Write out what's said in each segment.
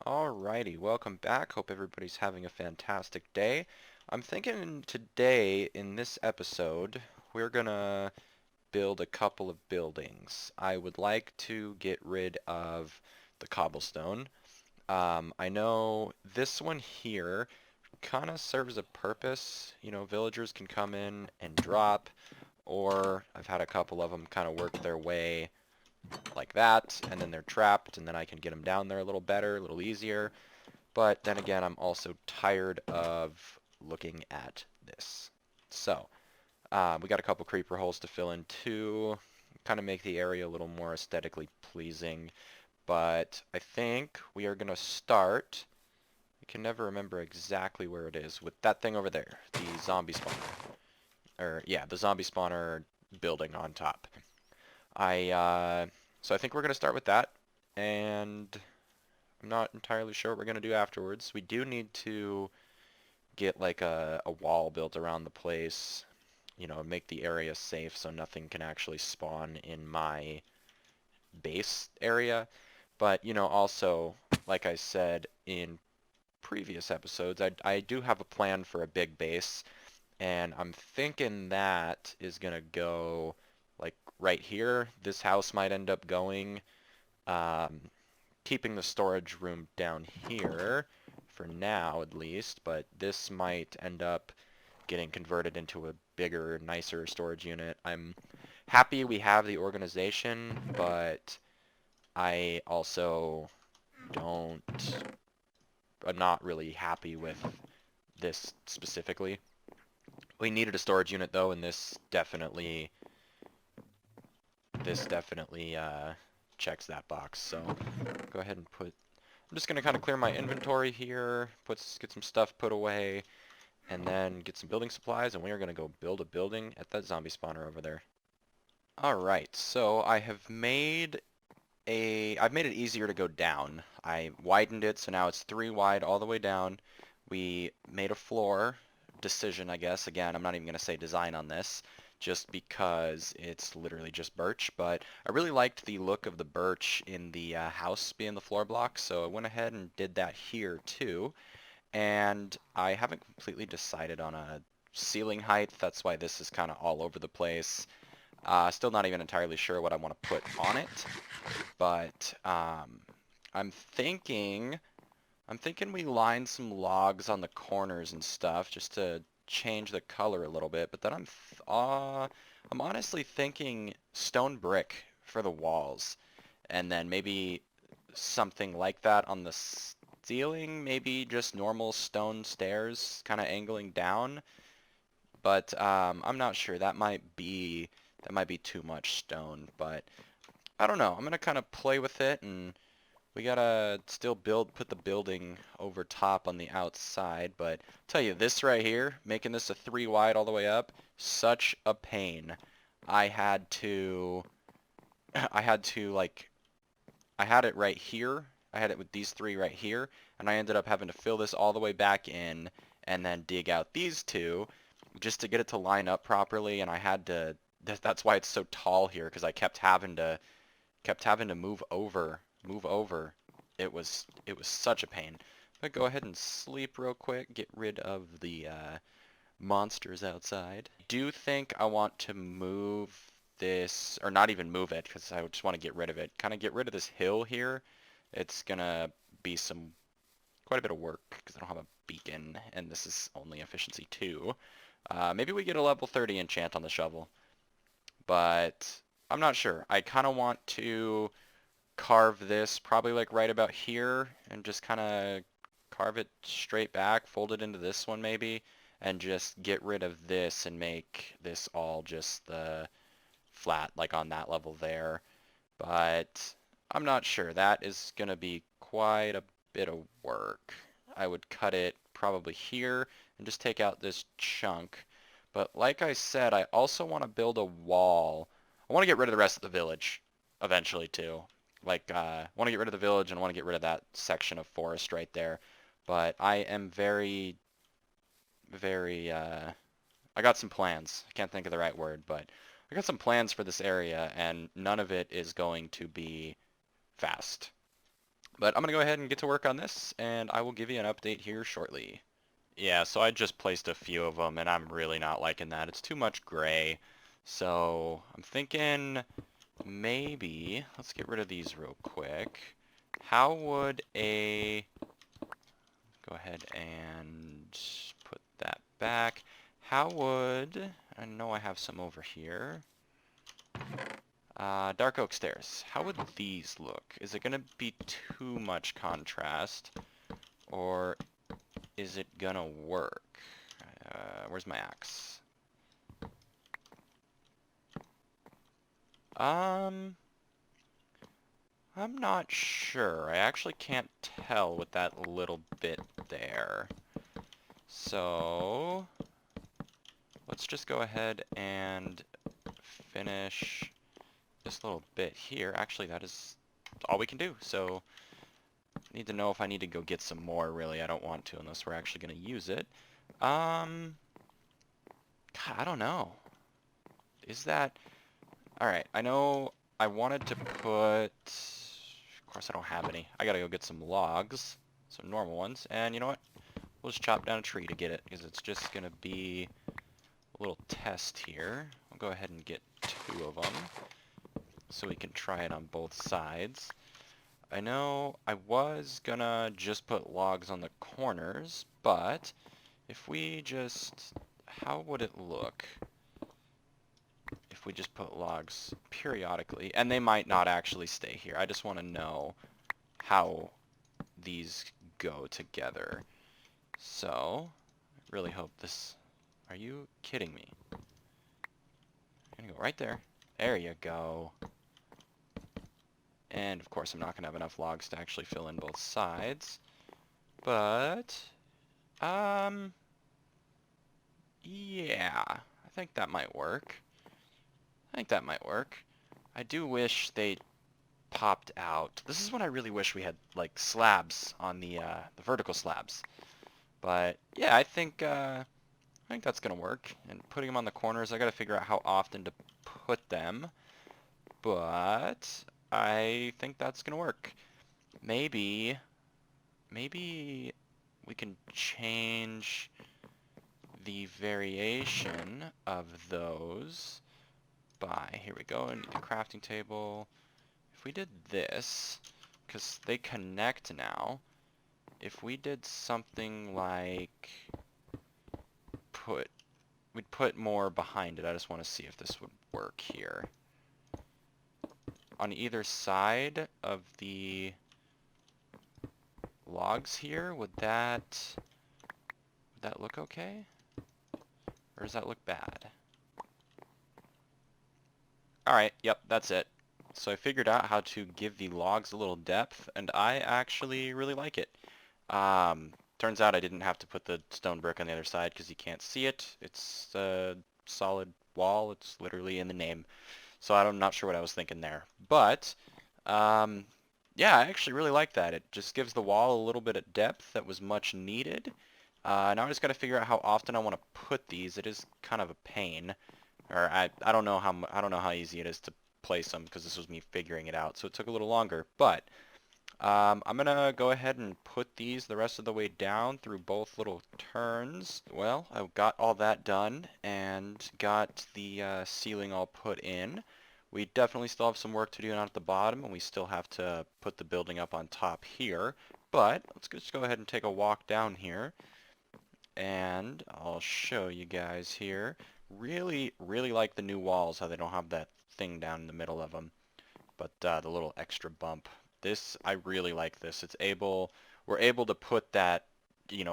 Alrighty, welcome back. Hope everybody's having a fantastic day. I'm thinking today in this episode we're gonna build a couple of buildings. I would like to get rid of the cobblestone. I know this one here kind of serves a purpose. You know, villagers can come in and drop, or I've had a couple of them kind of work their way like that, and then they're trapped, and then I can get them down there a little better, a little easier. But then again, I'm also tired of looking at this. So, we got a couple creeper holes to fill in too, kind of make the area a little more aesthetically pleasing. But I think we are going to start, I can never remember exactly where it is, with that thing over there, the zombie spawner. Or, yeah, the zombie spawner building on top. So I think we're going to start with that, and I'm not entirely sure what we're going to do afterwards. We do need to get like a wall built around the place, you know, make the area safe so nothing can actually spawn in my base area. But, you know, also, like I said in previous episodes, I do have a plan for a big base, and I'm thinking that is going to go like right here. This house might end up going, um, keeping the storage room down here for now at least, but this might end up getting converted into a bigger, nicer storage unit. I'm happy we have the organization, but I also don't, I'm not really happy with this specifically. We needed a storage unit though, and this definitely checks that box. So go ahead and put. I'm just gonna kind of clear my inventory here, get some stuff put away, and then get some building supplies, and we are gonna go build a building at that zombie spawner over there. Alright, so I've made it easier to go down. I widened it, so now it's 3 wide all the way down. We made a floor decision, I guess. Again, I'm not even gonna say design on this, just because it's literally just birch, but I really liked the look of the birch in the house being the floor block, so I went ahead and did that here too. And I haven't completely decided on a ceiling height. That's why this is kind of all over the place. Still not even entirely sure what I want to put on it, but I'm thinking I'm thinking we line some logs on the corners and stuff just to change the color a little bit. But then I'm honestly thinking stone brick for the walls, and then maybe something like that on the ceiling, maybe just normal stone stairs kind of angling down. But I'm not sure. That might be too much stone, but I don't know. I'm gonna kind of play with it, and we gotta still put the building over top on the outside. But I'll tell you, this right here, making this a 3 wide all the way up, such a pain. I had to, I had to like I had it right here. I had it with these 3 right here, and I ended up having to fill this all the way back in and then dig out these 2 just to get it to line up properly, and I had to that's why it's so tall here, because I kept having to move over. It was such a pain. But go ahead and sleep real quick, get rid of the monsters outside. Do think I want to move this, or not even move it, because I just want to get rid of it. Kind of get rid of this hill here. It's gonna be quite a bit of work, because I don't have a beacon, and this is only efficiency 2. Maybe we get a level 30 enchant on the shovel, but I'm not sure. I kind of want to carve this probably like right about here, and just kind of carve it straight back, fold it into this one maybe, and just get rid of this and make this all just the flat like on that level there. But I'm not sure. That is going to be quite a bit of work. I would cut it probably here and just take out this chunk. But like I said, I also want to build a wall. I want to get rid of the rest of the village eventually too. Like, I want to get rid of the village and I want to get rid of that section of forest right there. But I am very, very, I got some plans. I can't think of the right word, but I got some plans for this area, and none of it is going to be fast. But I'm going to go ahead and get to work on this, and I will give you an update here shortly. Yeah, so I just placed a few of them, and I'm really not liking that. It's too much gray. So I'm thinking maybe, let's get rid of these real quick. How would a, go ahead and put that back. How would, I know I have some over here. Dark oak stairs. How would these look? Is it going to be too much contrast? Or is it going to work? Where's my axe? I'm not sure. I actually can't tell with that little bit there. So, let's just go ahead and finish this little bit here. Actually, that is all we can do. So, need to know if I need to go get some more, really. I don't want to unless we're actually going to use it. God, I don't know. Is that... Alright, I know I wanted to put... Of course I don't have any. I gotta go get some logs. Some normal ones. And you know what? We'll just chop down a tree to get it, because it's just gonna be a little test here. I'll go ahead and get 2 of them, so we can try it on both sides. I know I was gonna just put logs on the corners, but if we just... How would it look if we just put logs periodically? And they might not actually stay here. I just want to know how these go together. So, I really hope this... Are you kidding me? I'm gonna go right there. There you go. And of course I'm not gonna have enough logs to actually fill in both sides. But, yeah, I think that might work. I do wish they popped out. This is when I really wish we had like slabs on the vertical slabs. But yeah, I think that's gonna work. And putting them on the corners, I gotta figure out how often to put them. But I think that's gonna work. Maybe we can change the variation of those by, here we go, and the crafting table. If we did this, because they connect now, if we did something like we'd put more behind it. I just want to see if this would work here. On either side of the logs here, would that look okay? Or does that look bad? Alright, yep, that's it. So I figured out how to give the logs a little depth, and I actually really like it. Turns out I didn't have to put the stone brick on the other side because you can't see it. It's a solid wall. It's literally in the name. So I'm not sure what I was thinking there. But, yeah, I actually really like that. It just gives the wall a little bit of depth that was much needed. Now I just got to figure out how often I want to put these. It is kind of a pain. Or I don't know how easy it is to place them because this was me figuring it out. So it took a little longer. But I'm gonna go ahead and put these the rest of the way down through both little turns. Well, I got all that done and got the ceiling all put in. We definitely still have some work to do down at the bottom, and we still have to put the building up on top here. But let's just go ahead and take a walk down here, and I'll show you guys here. Really, really like the new walls, how they don't have that thing down in the middle of them, but the little extra bump. This, I really like this. We're able to put that,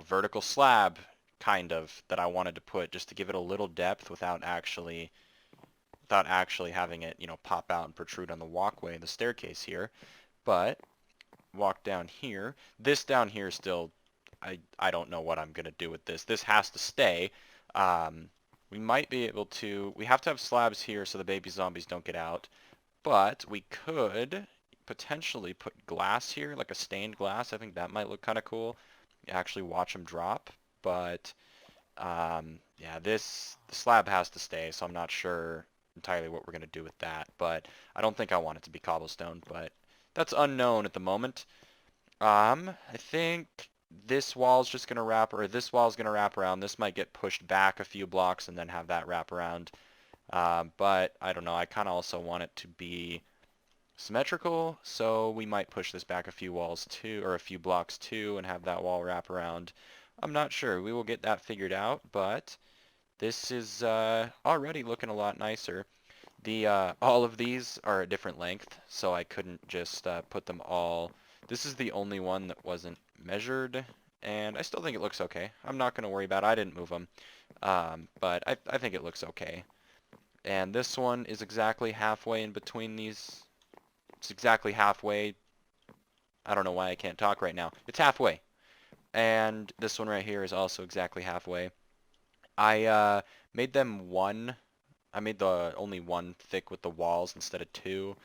vertical slab, kind of, that I wanted to put just to give it a little depth without actually having it, pop out and protrude on the walkway, the staircase here. But, walk down here. This down here still, I don't know what I'm going to do with this. This has to stay. We might be able to, we have to have slabs here so the baby zombies don't get out. But we could potentially put glass here, like a stained glass. I think that might look kind of cool. You actually watch them drop. But, yeah, the slab has to stay, so I'm not sure entirely what we're going to do with that. But I don't think I want it to be cobblestone, but that's unknown at the moment. I think this wall's just gonna wrap, or this wall's gonna wrap around. This might get pushed back a few blocks and then have that wrap around. But I don't know. I kind of also want it to be symmetrical, so we might push this back a few walls too, or a few blocks too, and have that wall wrap around. I'm not sure. We will get that figured out, but this is already looking a lot nicer. The all of these are a different length, so I couldn't just put them all. This is the only one that wasn't measured, and I still think it looks okay. I'm not going to worry about it. I didn't move them, but I think it looks okay. And this one is exactly halfway in between these. It's exactly halfway. I don't know why I can't talk right now. It's halfway. And this one right here is also exactly halfway. I made them one. I made the only one thick with the walls instead of two.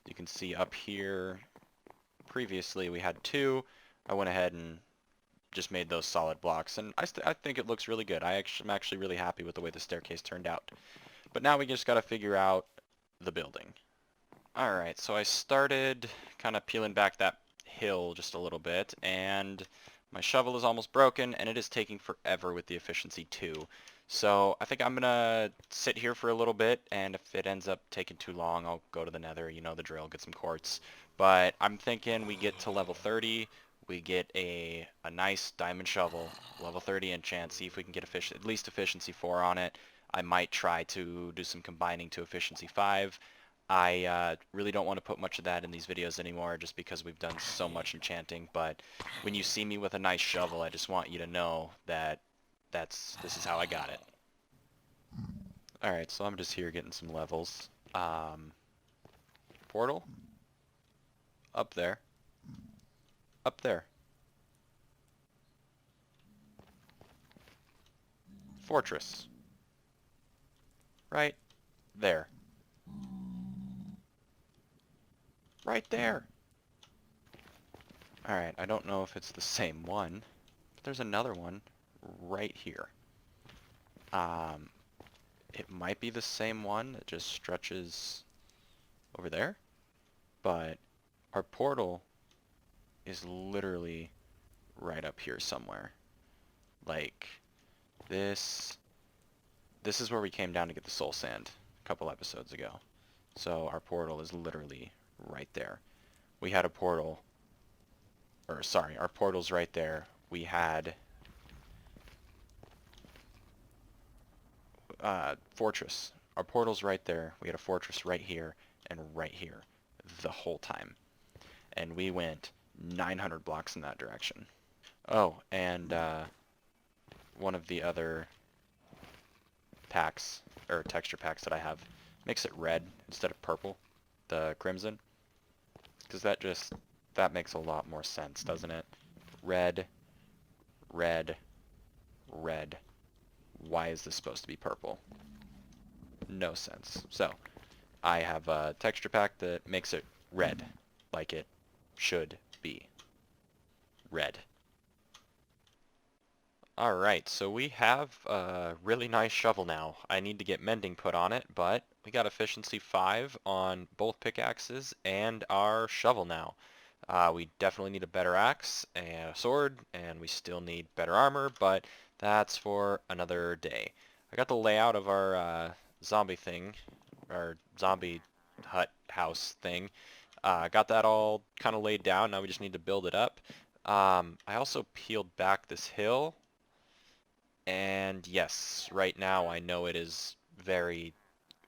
You can see up here, previously we had two. I went ahead and just made those solid blocks, and I think it looks really good. I'm actually really happy with the way the staircase turned out. But now we just got to figure out the building. Alright, so I started kind of peeling back that hill just a little bit, and my shovel is almost broken, and it is taking forever with the efficiency 2. So I think I'm going to sit here for a little bit, and if it ends up taking too long, I'll go to the nether, you know the drill, get some quartz. But I'm thinking we get to level 30, we get a nice diamond shovel, level 30 enchant, see if we can get at least efficiency 4 on it. I might try to do some combining to efficiency 5. I really don't want to put much of that in these videos anymore just because we've done so much enchanting, but when you see me with a nice shovel, I just want you to know that this is how I got it. Alright, so I'm just here getting some levels. Portal? Up there. Up there. Fortress. Right there. Right there. Alright, I don't know if it's the same one, but there's another one right here. It might be the same one that just stretches over there, but our portal is literally right up here somewhere. Like, this is where we came down to get the soul sand a couple episodes ago. So our portal is literally right there. We had a portal, or sorry, our portal's right there. We had fortress. Our portal's right there. We had a fortress right here and right here the whole time. And we went 900 blocks in that direction. Oh, and one of the other packs, or texture packs that I have, makes it red instead of purple, the crimson. Because that makes a lot more sense, doesn't it? Red, red, red. Why is this supposed to be purple? No sense. So, I have a texture pack that makes it red, like it should be. Red. Alright, so we have a really nice shovel now. I need to get mending put on it, but we got efficiency 5 on both pickaxes and our shovel now. We definitely need a better axe and a sword, and we still need better armor, but that's for another day. I got the layout of our zombie thing, our zombie hut house thing. Got that all kind of laid down. Now we just need to build it up. I also peeled back this hill, and yes, right now I know it is very,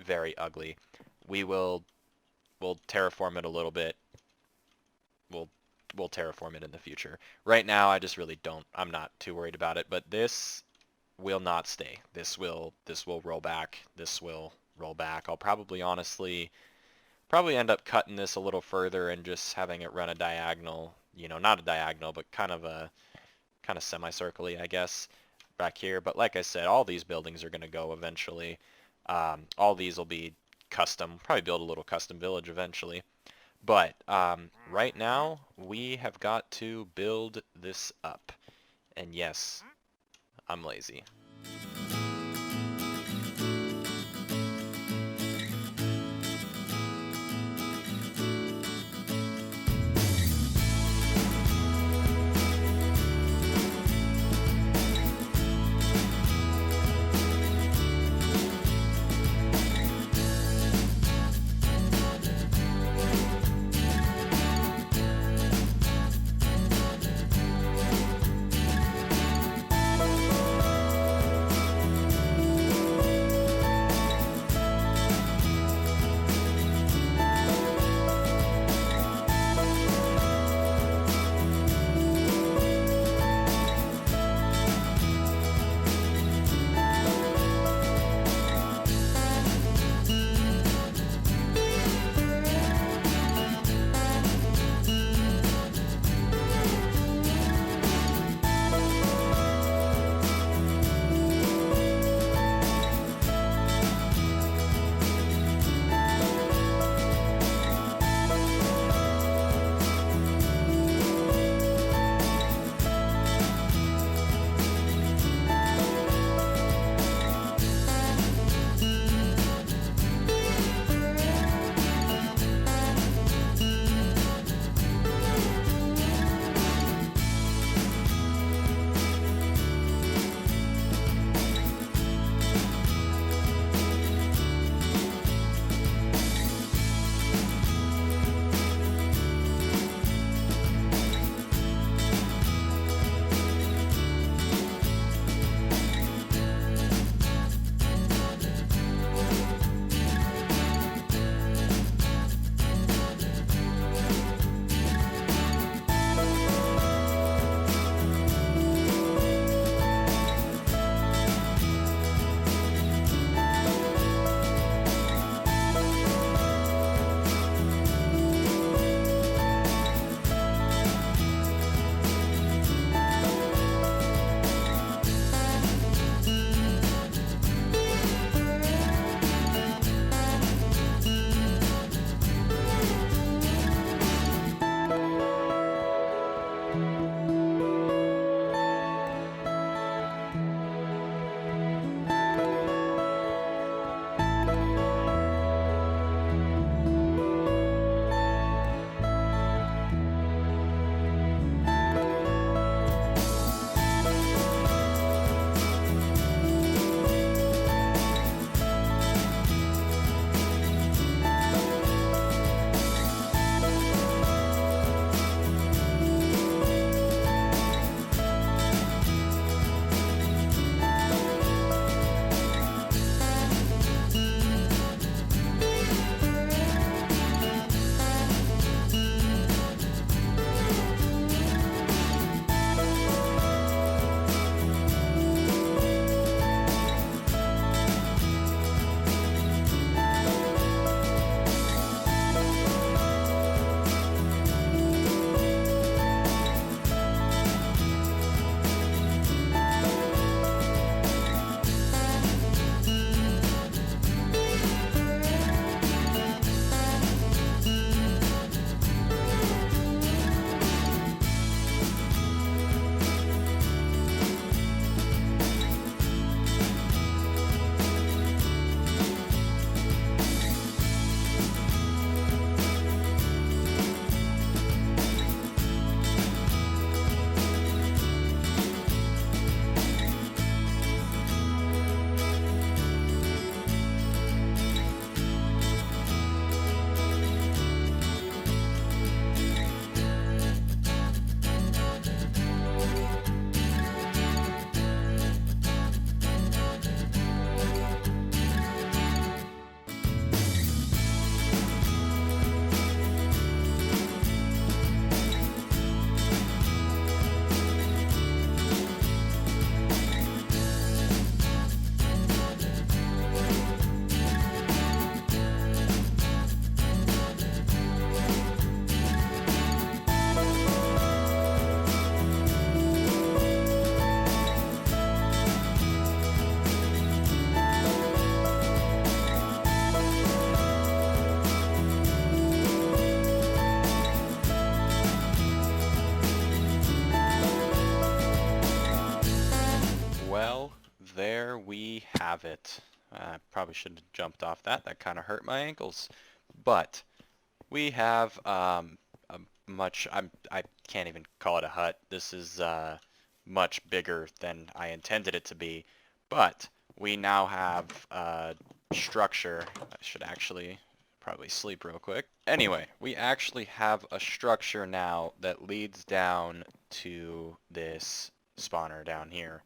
very ugly. We'll terraform it a little bit. We'll terraform it in the future. Right now, I just really don't. I'm not too worried about it. But this will not stay. This will roll back. This will roll back. I'll probably probably end up cutting this a little further and just having it run a diagonal. You know, not a diagonal, but kind of semicircle-y, I guess, back here. But like I said, all these buildings are going to go eventually. All these will be custom. Probably build a little custom village eventually. But right now, we have got to build this up. And yes, I'm lazy. we have it. I probably shouldn't have jumped off that. That kind of hurt my ankles. But we have a I can't even call it a hut. This is much bigger than I intended it to be. But we now have a structure. I should actually probably sleep real quick. Anyway, we actually have a structure now that leads down to this spawner down here.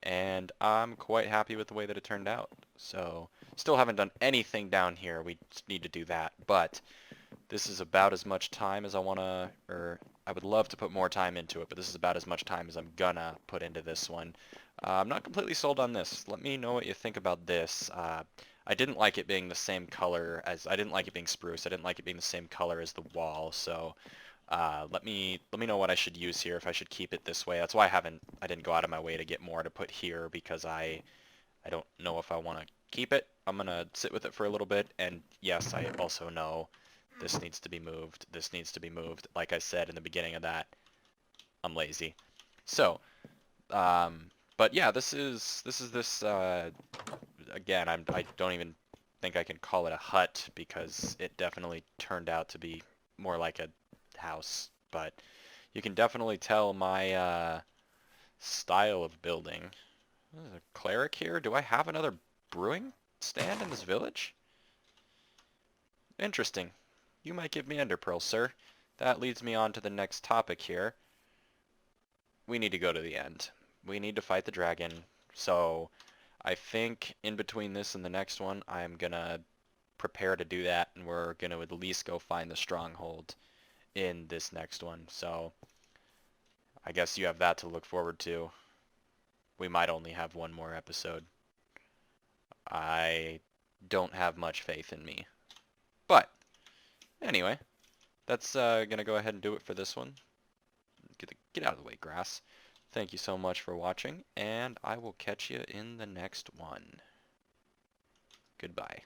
And I'm quite happy with the way that it turned out. So, still haven't done anything down here. We just need to do that. But this is about as much time as I want to, or I would love to put more time into it, but this is about as much time as I'm gonna put into this one. I'm not completely sold on this. Let me know what you think about this. I didn't like it being the same color as, I didn't like it being spruce. I didn't like it being the same color as the wall, so let me know what I should use here, if I should keep it this way. That's why I didn't go out of my way to get more to put here, because I don't know if I want to keep it. I'm gonna sit with it for a little bit, and yes, I also know this needs to be moved. This needs to be moved. Like I said in the beginning of that, I'm lazy. So, but yeah, this is this again. I don't even think I can call it a hut, because it definitely turned out to be more like a house. But you can definitely tell my style of building. There's a cleric here. Do I have another brewing stand in this village? Interesting. You might give me ender pearls, sir. That leads me on to the next topic here. We need to go to the end. We need to fight the dragon. So I think in between this and the next one, I'm gonna prepare to do that, and we're gonna at least go find the stronghold in this next one. So I guess you have that to look forward to. We might only have one more episode. I don't have much faith in me. But anyway, that's gonna go ahead and do it for this one. Get out of the way, grass. Thank you so much for watching, and I will catch you in the next one. Goodbye.